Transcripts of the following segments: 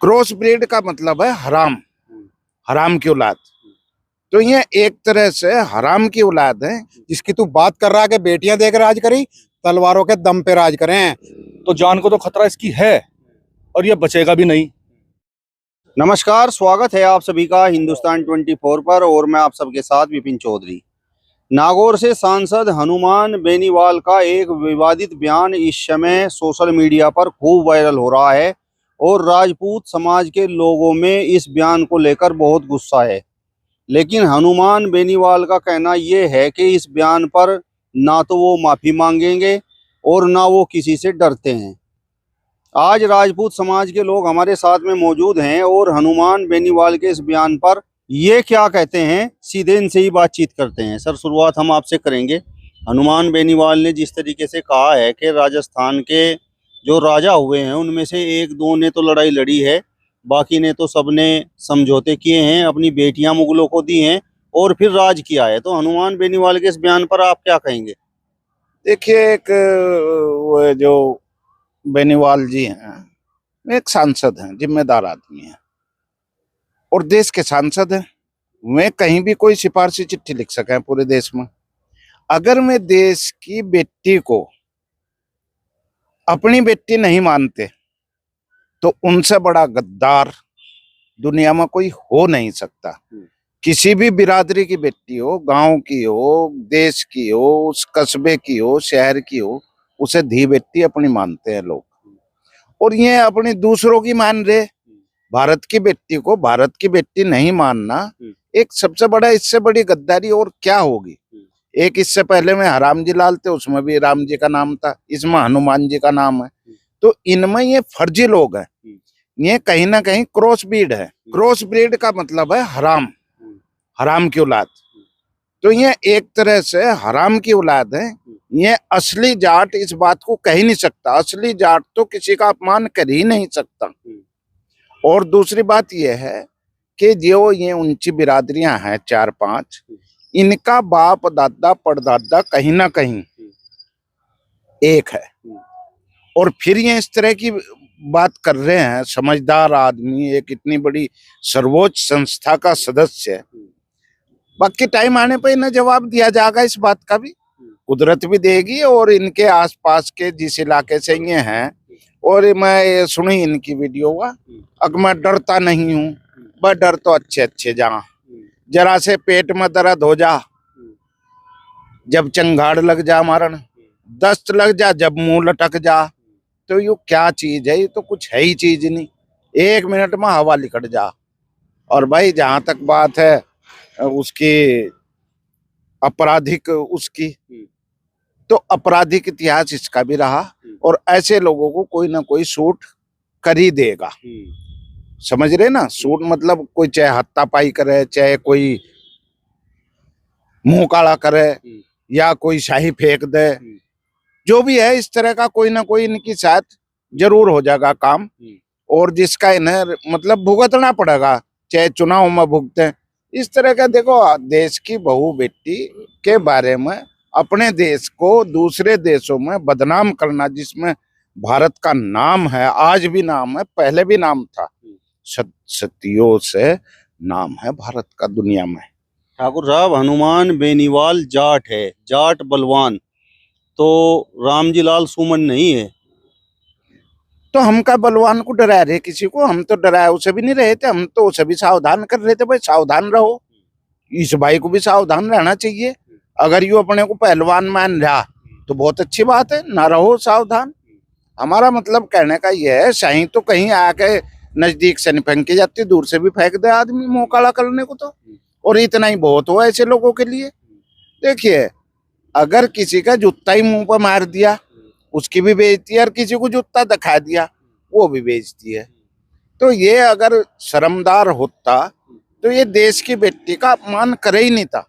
Cross breed का मतलब है हराम, हराम की औलाद। तो ये एक तरह से हराम की औलाद है। जिसकी तू बात कर रहा है कि बेटियां देकर राज करी, तलवारों के दम पे राज करें, तो जान को तो खतरा इसकी है और ये बचेगा भी नहीं। नमस्कार, स्वागत है आप सभी का हिंदुस्तान 24 पर और मैं आप सबके साथ विपिन चौधरी। नागौर से सांसद हनुमान बेनीवाल का एक विवादित बयान इस समय सोशल मीडिया पर खूब वायरल हो रहा है और राजपूत समाज के लोगों में इस बयान को लेकर बहुत गुस्सा है। लेकिन हनुमान बेनीवाल का कहना ये है कि इस बयान पर ना तो वो माफ़ी मांगेंगे और ना वो किसी से डरते हैं। आज राजपूत समाज के लोग हमारे साथ में मौजूद हैं और हनुमान बेनीवाल के इस बयान पर ये क्या कहते हैं, सीधे इनसे ही बातचीत करते हैं। सर, शुरुआत हम आपसे करेंगे। हनुमान बेनीवाल ने जिस तरीके से कहा है कि राजस्थान के जो राजा हुए हैं उनमें से एक दो ने तो लड़ाई लड़ी है, बाकी ने तो सबने समझौते किए हैं, अपनी बेटियां मुगलों को दी हैं और फिर राज किया है। तो हनुमान बेनीवाल के इस बयान पर आप क्या कहेंगे? देखिए, एक वो जो बेनीवाल जी हैं, वे एक सांसद हैं, जिम्मेदार आदमी हैं और देश के सांसद हैं। वे कहीं भी कोई सिफारशी चिट्ठी लिख सके पूरे देश में। अगर मैं देश की बेटी को अपनी बेटी नहीं मानते तो उनसे बड़ा गद्दार दुनिया में कोई हो नहीं सकता। किसी भी बिरादरी की बेटी हो, गांव की हो, देश की हो, उस कस्बे की हो, शहर की हो, उसे धी बेटी अपनी मानते हैं लोग। और ये अपनी दूसरों की मान रहे, भारत की बेटी को भारत की बेटी नहीं मानना एक सबसे बड़ा, इससे बड़ी गद्दारी और क्या होगी। एक इससे पहले में हराम जी लाल थे, उसमें भी राम जी का नाम था, इसमें हनुमान जी का नाम है। तो इनमें ये फर्जी लोग हैं, ये कहीं ना कहीं क्रॉस ब्रीड है। क्रॉस ब्रीड का मतलब है हराम, हराम की औलाद। तो ये एक तरह से हराम की औलाद है। ये असली जाट इस बात को कह ही नहीं सकता। असली जाट तो किसी का अपमान कर ही नहीं सकता। और दूसरी बात यह है कि जो ये ऊंची बिरादरियां हैं 4-5, इनका बाप दादा परदादा कहीं ना कहीं एक है। और फिर ये इस तरह की बात कर रहे हैं। समझदार आदमी, एक इतनी बड़ी सर्वोच्च संस्था का सदस्य, बाकी टाइम आने पर इन्हें जवाब दिया जाएगा। इस बात का भी कुदरत भी देगी। और इनके आसपास के जिस इलाके से ये हैं, और मैं सुनी इनकी वीडियो हुआ, अब मैं डरता नहीं हूँ, बस डर तो अच्छे अच्छे जा, जरा से पेट में दर्द हो जा, जब चंगाड़ लग जा मारन, दस्त लग जा, जब मुंह लटक जा। तो ये क्या चीज है? ये तो कुछ है ही चीज नहीं। 1 मिनट में हवा लिकट जा। और भाई, जहां तक बात है उसकी आपराधिक उसकी, तो आपराधिक इतिहास इसका भी रहा और ऐसे लोगों को कोई ना कोई सूट कर ही देगा। समझ रहे ना? सूट मतलब कोई चाहे हत्तापाई करे, चाहे कोई मुंह काला करे या कोई शाही फेंक दे, जो भी है, इस तरह का कोई ना कोई इनकी साथ जरूर हो जाएगा काम। और जिसका इन्हें मतलब भुगतना पड़ेगा, चाहे चुनाव में भुगते। इस तरह का देखो, देश की बहू बेटी के बारे में अपने देश को दूसरे देशों में बदनाम करना, जिसमें भारत का नाम है, आज भी नाम है, पहले भी नाम था, सदियों से नाम है भारत का दुनिया में। ठाकुर साहब, हनुमान बेनीवाल जाट है, जाट बलवान, तो रामजी लाल सुमन नहीं है। तो हम का बलवान को डरा रहे किसी को? हम तो डराए उसे भी नहीं रहे थे, हम तो उसे भी सावधान कर रहे थे, भाई सावधान रहो। इस भाई को भी सावधान रहना चाहिए। अगर यू अपने को पहलवान मान रहा तो बहुत अच्छी बात है, ना रहो सावधान। हमारा मतलब कहने का यह है, सही तो कहीं आके नजदीक से नहीं फेंकी जाती, दूर से भी फेंक दे आदमी मुंह काला करने को तो, और इतना ही बहुत हो ऐसे लोगों के लिए। देखिए, अगर किसी का जूता ही मुंह पर मार दिया उसकी भी बेइज्जती है, और किसी को जूता दिखा दिया वो भी बेइज्जती है। तो ये अगर शर्मदार होता तो ये देश की बेटी का अपमान करे ही नहीं था।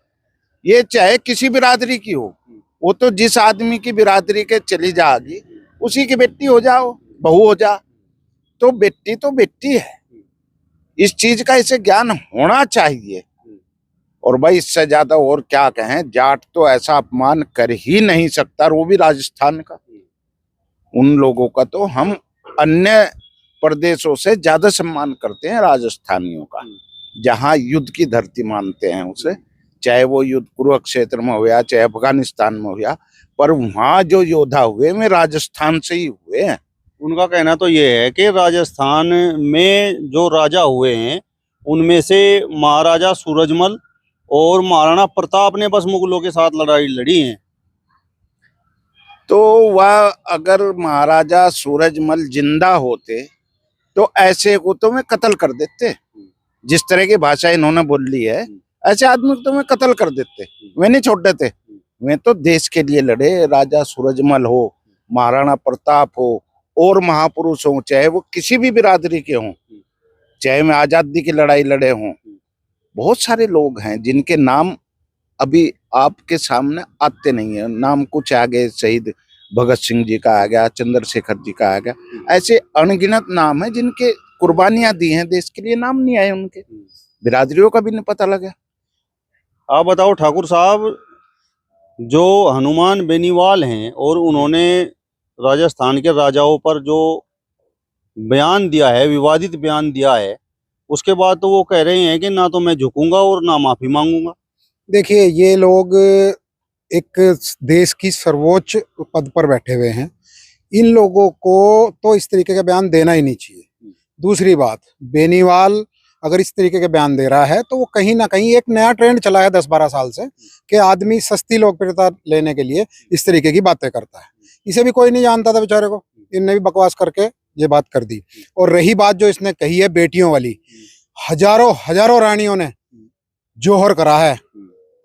ये चाहे किसी बिरादरी की हो, वो तो जिस आदमी की बिरादरी के चली जाएगी उसी की बेटी हो जाओ, बहू हो जा, तो बेटी है। इस चीज का इसे ज्ञान होना चाहिए। और भाई, इससे ज्यादा और क्या कहें, जाट तो ऐसा अपमान कर ही नहीं सकता, वो भी राजस्थान का। उन लोगों का तो हम अन्य प्रदेशों से ज्यादा सम्मान करते हैं राजस्थानियों का, जहां युद्ध की धरती मानते हैं उसे, चाहे वो युद्ध कुरुक्षेत्र में हुआ चाहे अफगानिस्तान में हुआ, पर वहां जो योद्धा हुए वे राजस्थान से ही हुए हैं। उनका कहना तो ये है कि राजस्थान में जो राजा हुए हैं उनमें से महाराजा सूरजमल और महाराणा प्रताप ने बस मुगलों के साथ लड़ाई लड़ी है। तो वह अगर महाराजा सूरजमल जिंदा होते तो ऐसे को तो मैं कत्ल कर देते, जिस तरह की भाषा इन्होंने बोल ली है ऐसे आदमी को तो मैं कत्ल कर देते, वे नहीं छोड़ देते। वे तो देश के लिए लड़े, राजा सूरजमल हो, महाराणा प्रताप हो और महापुरुष हो, चाहे वो किसी भी बिरादरी के हों, चाहे मैं आजादी की लड़ाई लड़े हों। बहुत सारे लोग हैं जिनके नाम अभी आपके सामने आते नहीं है, नाम कुछ आ गए, शहीद भगत सिंह जी का आ गया, चंद्रशेखर जी का आ गया, ऐसे अनगिनत नाम है जिनके कुर्बानियां दी हैं देश के लिए, नाम नहीं आए उनके, बिरादरियों का भी नहीं पता लगा। आप बताओ ठाकुर साहब, जो हनुमान बेनीवाल हैं और उन्होंने राजस्थान के राजाओं पर जो बयान दिया है, विवादित बयान दिया है, उसके बाद तो वो कह रहे हैं कि ना तो मैं झुकूंगा और ना माफी मांगूंगा। देखिए, ये लोग एक देश की सर्वोच्च पद पर बैठे हुए हैं, इन लोगों को तो इस तरीके का बयान देना ही नहीं चाहिए। दूसरी बात, बेनीवाल अगर इस तरीके के बयान दे रहा है तो वो कहीं ना कहीं एक नया ट्रेंड चला है 10-12 साल से कि आदमी सस्ती लोकप्रियता लेने के लिए इस तरीके की बातें करता है। इसे भी कोई नहीं जानता था बेचारे को, इनने भी बकवास करके ये बात कर दी। और रही बात जो इसने कही है बेटियों वाली, हजारों रानियों ने जोहर करा है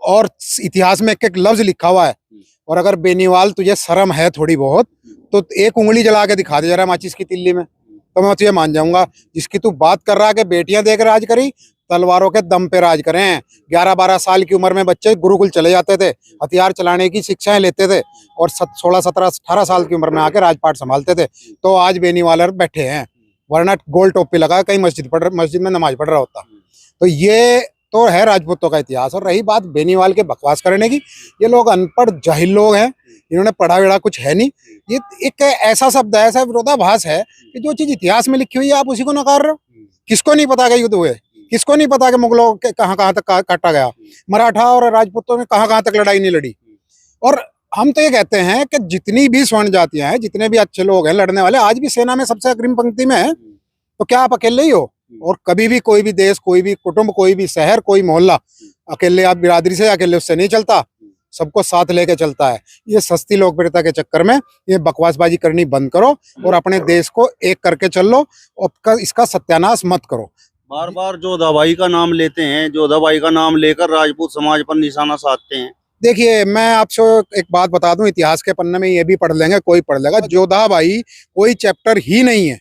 और इतिहास में एक एक लफ्ज लिखा हुआ है। और अगर बेनीवाल तुझे शर्म है थोड़ी बहुत तो एक उंगली जला के दिखा दे जरा माचिस की तिल्ली में, तो मैं तुझे मान जाऊंगा। जिसकी तू बात कर रहा है कि बेटियां देकर राज करी, तलवारों के दम पे राज करें। 11-12 साल की उम्र में बच्चे गुरुकुल चले जाते थे, हथियार चलाने की शिक्षाएं लेते थे और 16, 17, 18 साल की उम्र में आके राजपाट संभालते थे। तो आज बेनीवाल बैठे हैं, वरना गोल टोपी लगा कहीं मस्जिद में नमाज पढ़ रहा होता। तो ये तो है राजपूतों का इतिहास। और रही बात बेनीवाल के बकवास करने की, ये लोग अनपढ़ जाहिल लोग हैं, इन्होंने पढ़ा वेढ़ा कुछ है नहीं। ये एक ऐसा शब्द है, ऐसा विरोधाभास है कि जो चीज इतिहास में लिखी हुई है आप उसी को नकार रहे हो। किसको नहीं पता कि युद्ध हुए, किसको नहीं पता कि मुगलों के कहाँ तक काटा गया, मराठा और राजपूतों ने कहाँ तक लड़ाई नहीं लड़ी। और हम तो ये कहते हैं कि जितनी भी स्वर्ण जातियां हैं, जितने भी अच्छे लोग हैं लड़ने वाले, आज भी सेना में सबसे अग्रिम पंक्ति में है। तो क्या आप अकेले ही हो? और कभी भी कोई भी देश, कोई भी कुटुंब, कोई भी शहर, कोई मोहल्ला अकेले आप बिरादरी से अकेले उससे नहीं चलता, सबको साथ लेके चलता है। ये सस्ती लोकप्रियता के चक्कर में ये बकवासबाजी करनी बंद करो और अपने देश को एक करके चल लो और इसका सत्यानाश मत करो। बार बार जोधाबाई का नाम लेते हैं, जोधाबाई का नाम लेकर राजपूत समाज पर निशाना साधते हैं। देखिए, मैं आपसे एक बात बता दूं, इतिहास के पन्ने में ये भी पढ़ लेंगे, कोई पढ़ लेगा, जोधाबाई कोई चैप्टर ही नहीं है।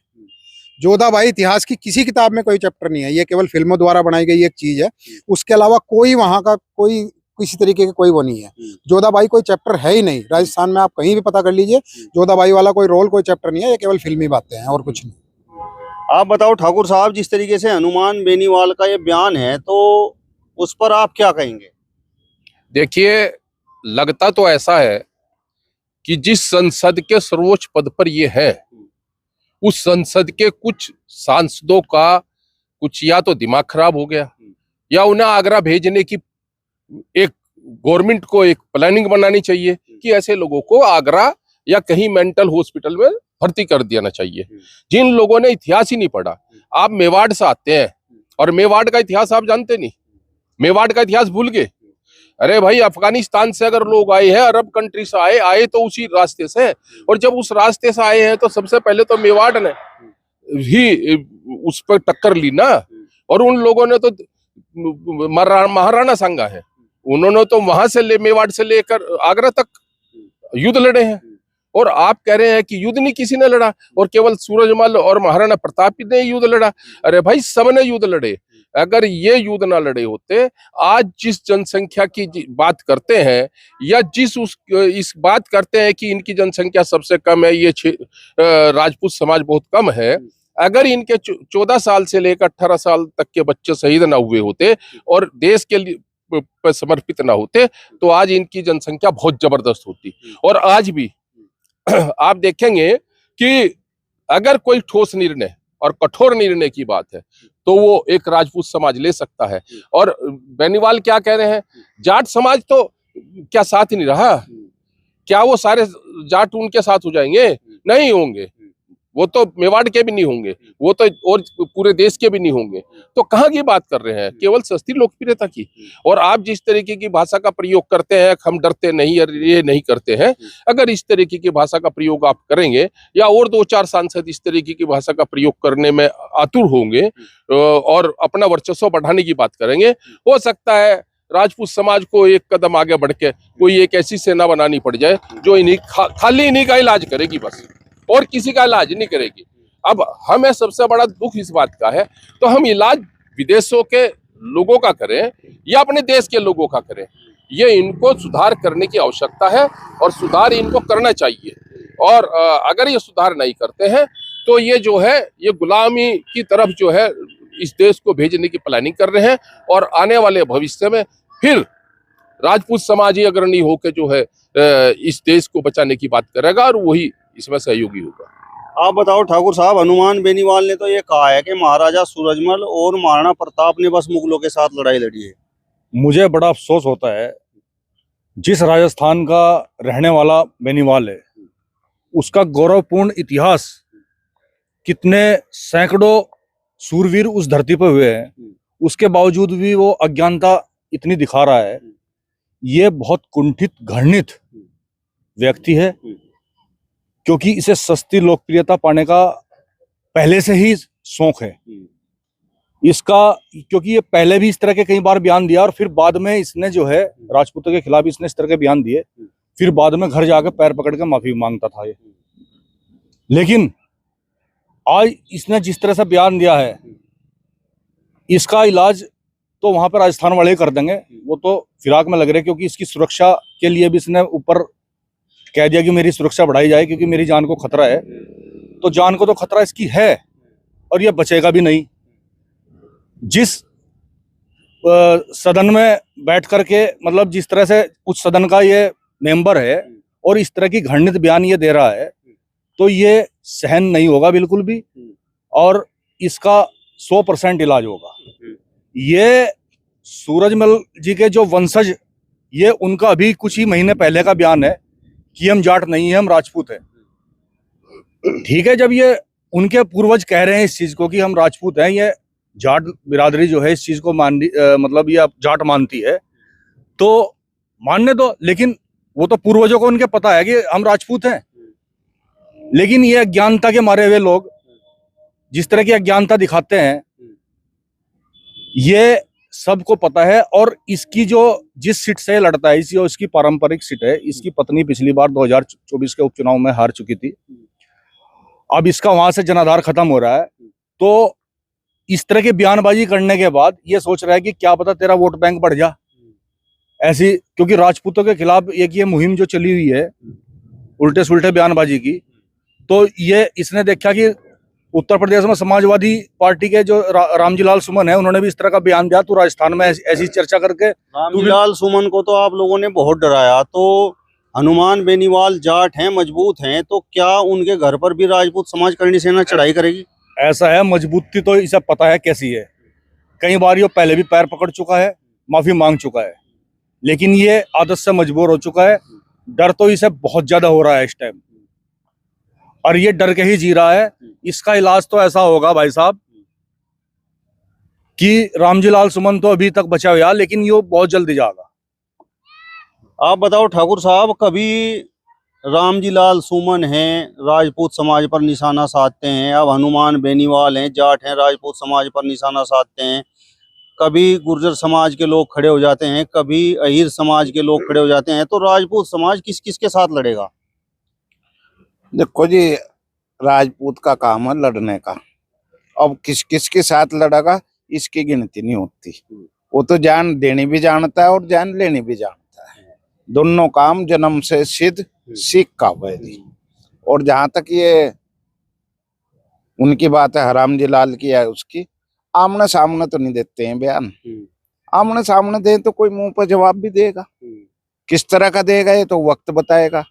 जोधाबाई इतिहास की किसी किताब में कोई चैप्टर नहीं है, ये केवल फिल्मों द्वारा बनाई गई एक चीज है। उसके अलावा कोई वहां का कोई किसी तरीके का कोई वो नहीं है। जोधाबाई कोई चैप्टर है ही नहीं। राजस्थान में आप कहीं भी पता कर लीजिए, जोधाबाई वाला कोई रोल, कोई चैप्टर नहीं है। ये केवल फिल्मी बातें हैं और कुछ नहीं। आप बताओ ठाकुर साहब, जिस तरीके से हनुमान बेनीवाल का ये बयान है तो उस पर आप क्या कहेंगे? देखिए, लगता तो ऐसा है कि जिस संसद के सर्वोच्च पद पर ये है, उस संसद के कुछ सांसदों का कुछ या तो दिमाग खराब हो गया या उन्हें आगरा भेजने की एक गवर्नमेंट को एक प्लानिंग बनानी चाहिए कि ऐसे लोगों को आगरा या कहीं मेंटल हॉस्पिटल में भर्ती कर देना चाहिए। जिन लोगों ने इतिहास ही नहीं पढ़ा, आप मेवाड़ से आते हैं और मेवाड़ का इतिहास आप जानते नहीं, मेवाड़ का इतिहास भूल गए। अरे भाई, अफगानिस्तान से अगर लोग आए हैं, अरब कंट्री से आए तो उसी रास्ते से, और जब उस रास्ते से आए हैं तो सबसे पहले तो मेवाड़ ने ही उस पर टक्कर ली ना। और उन लोगों ने तो महाराणा सांगा है, उन्होंने तो वहां से मेवाड़ से लेकर आगरा तक युद्ध लड़े हैं। और आप कह रहे हैं कि युद्ध नहीं किसी ने लड़ा और केवल सूरजमल और महाराणा प्रताप ने युद्ध लड़ा। अरे भाई, सबने युद्ध लड़े। अगर ये युद्ध ना लड़े होते, आज जिस जनसंख्या की बात करते हैं या इस बात करते हैं कि इनकी जनसंख्या सबसे कम है, ये राजपूत समाज बहुत कम है, अगर इनके 14 साल से लेकर 18 साल तक के बच्चे शहीद ना हुए होते और देश के लिए समर्पित ना होते तो आज इनकी जनसंख्या बहुत जबरदस्त होती। और आज भी आप देखेंगे कि अगर कोई ठोस निर्णय और कठोर निर्णय की बात है तो वो एक राजपूत समाज ले सकता है। और बेनीवाल क्या कह रहे हैं, जाट समाज तो क्या साथ नहीं रहा, क्या वो सारे जाट उनके साथ हो जाएंगे? नहीं होंगे, वो तो मेवाड़ के भी नहीं होंगे, वो तो और पूरे देश के भी नहीं होंगे। तो कहाँ की बात कर रहे हैं, केवल सस्ती लोकप्रियता की। और आप जिस तरीके की भाषा का प्रयोग करते हैं, हम डरते नहीं, ये नहीं करते हैं, अगर इस तरीके की भाषा का प्रयोग आप करेंगे या और 2-4 सांसद इस तरीके की भाषा का प्रयोग करने में आतुर होंगे और अपना वर्चस्व बढ़ाने की बात करेंगे, हो सकता है राजपूत समाज को एक कदम आगे बढ़ के कोई एक ऐसी सेना बनानी पड़ जाए जो इन्हीं खाली इन्हीं का इलाज करेगी बस, और किसी का इलाज नहीं करेगी। अब हमें सबसे बड़ा दुख इस बात का है, तो हम इलाज विदेशों के लोगों का करें या अपने देश के लोगों का करें, ये इनको सुधार करने की आवश्यकता है और सुधार इनको करना चाहिए। और अगर ये सुधार नहीं करते हैं तो ये जो है ये गुलामी की तरफ जो है इस देश को भेजने की प्लानिंग कर रहे हैं, और आने वाले भविष्य में फिर राजपूत समाज ही अग्रणी होकर जो है इस देश को बचाने की बात करेगा और वही इसमें सहयोगी होगा। आप बताओ ठाकुर साहब, हनुमान बेनीवाल ने तो ये कहा है कि महाराजा सूरजमल और महाराणा प्रताप ने बस मुगलों के साथ लड़ाई लड़ी है। मुझे बड़ा अफसोस होता है, जिस राजस्थान का रहने वाला बेनीवाल है उसका गौरवपूर्ण इतिहास, कितने सैकड़ों सूरवीर उस धरती पर हुए हैं, उसके बावजूद भी वो अज्ञानता इतनी दिखा रहा है। ये बहुत कुंठित घृणित व्यक्ति है, क्योंकि इसे सस्ती लोकप्रियता पाने का पहले से ही शौक है इसका, क्योंकि ये पहले भी इस तरह के कई बार बयान दिया और फिर बाद में इसने जो है राजपूतों के खिलाफ इसने इस तरह के बयान दिए, फिर बाद में घर जाकर पैर पकड़ के माफी मांगता था ये। लेकिन आज इसने जिस तरह से बयान दिया है, इसका इलाज तो वहां पर राजस्थान वाले ही कर देंगे, वो तो फिराक में लग रहे, क्योंकि इसकी सुरक्षा के लिए भी इसने ऊपर कह दिया कि मेरी सुरक्षा बढ़ाई जाए क्योंकि मेरी जान को खतरा है। तो जान को तो खतरा इसकी है और ये बचेगा भी नहीं। जिस सदन में बैठ करके, मतलब जिस तरह से उस सदन का ये मेंबर है और इस तरह की घृणित बयान ये दे रहा है, तो ये सहन नहीं होगा बिल्कुल भी, और इसका 100% इलाज होगा। ये सूरजमल जी के जो वंशज, ये उनका अभी कुछ ही महीने पहले का बयान है कि हम जाट नहीं है, हम राजपूत है। ठीक है, जब ये उनके पूर्वज कह रहे हैं इस चीज को कि हम राजपूत हैं, ये जाट बिरादरी जो है इस चीज को मतलब ये जाट मानती है, तो मानने दो, लेकिन वो तो पूर्वजों को उनके पता है कि हम राजपूत हैं। लेकिन ये अज्ञानता के मारे हुए लोग जिस तरह की अज्ञानता दिखाते हैं, ये सबको पता है। और इसकी जो जिस सीट से लड़ता है, इसकी पारंपरिक सीट है, इसकी पत्नी पिछली बार 2024 के उपचुनाव में हार चुकी थी, अब इसका वहां से जनाधार खत्म हो रहा है। तो इस तरह की बयानबाजी करने के बाद ये सोच रहा है कि क्या पता तेरा वोट बैंक बढ़ जा ऐसी, क्योंकि राजपूतों के खिलाफ एक ये मुहिम जो चली हुई है उल्टे सुल्टे बयानबाजी की, तो ये इसने देखा कि उत्तर प्रदेश में समाजवादी पार्टी के जो रामजीलाल सुमन है, उन्होंने भी इस तरह का बयान दिया, तू राजस्थान में ऐसी चर्चा करके। रामजीलाल सुमन को तो आप लोगों ने बहुत डराया, तो हनुमान बेनीवाल जाट हैं, मजबूत हैं, तो क्या उनके घर पर भी राजपूत समाज करणी सेना चढ़ाई करेगी? ऐसा है, मजबूती तो इसे पता है कैसी है, कई बार ये पहले भी पैर पकड़ चुका है, माफी मांग चुका है, लेकिन ये आदत से मजबूर हो चुका है। डर तो इसे बहुत ज्यादा हो रहा है इस टाइम, और ये डर के ही जी रहा है। इसका इलाज तो ऐसा होगा भाई साहब कि रामजीलाल सुमन तो अभी तक बचा हुआ, लेकिन ये बहुत जल्दी जाएगा। आप बताओ ठाकुर साहब, कभी रामजीलाल सुमन हैं, राजपूत समाज पर निशाना साधते हैं, अब हनुमान बेनीवाल हैं, जाट हैं, राजपूत समाज पर निशाना साधते हैं, कभी गुर्जर समाज के लोग खड़े हो जाते हैं, कभी अहीर समाज के लोग खड़े हो जाते हैं, तो राजपूत समाज किस किस के साथ लड़ेगा? देखो जी, राजपूत का काम है लड़ने का, अब किस किस के साथ लड़ेगा इसकी गिनती नहीं होती। वो तो जान देनी भी जानता है और जान लेनी भी जानता है, दोनों काम जन्म से सिद्ध सीख का वैदी। और जहां तक ये उनकी बात है, हरामजी लाल की है, उसकी आमने सामने तो नहीं देते हैं बयान, आमने सामने दे तो कोई मुंह पर जवाब भी देगा, किस तरह का देगा ये तो वक्त बताएगा।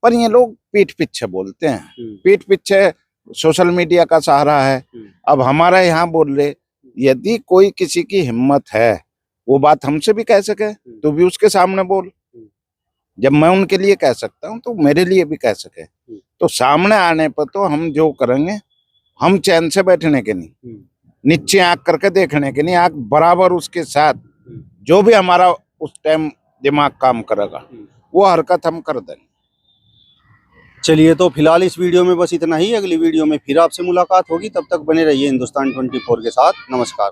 पर ये लोग पीठ पीछे बोलते हैं, पीठ पीछे सोशल मीडिया का सहारा है। अब हमारा यहाँ बोल ले, यदि कोई किसी की हिम्मत है वो बात हमसे भी कह सके तो भी उसके सामने बोल। जब मैं उनके लिए कह सकता हूँ तो मेरे लिए भी कह सके। तो सामने आने पर तो हम जो करेंगे, हम चैन से बैठने के नहीं, नीचे आंख करके देखने के नहीं, आंख बराबर उसके साथ जो भी हमारा उस टाइम दिमाग काम करेगा वो हरकत हम कर देंगे। चलिए, तो फिलहाल इस वीडियो में बस इतना ही। अगली वीडियो में फिर आपसे मुलाकात होगी, तब तक बने रहिए हिंदुस्तान 24 के साथ। नमस्कार।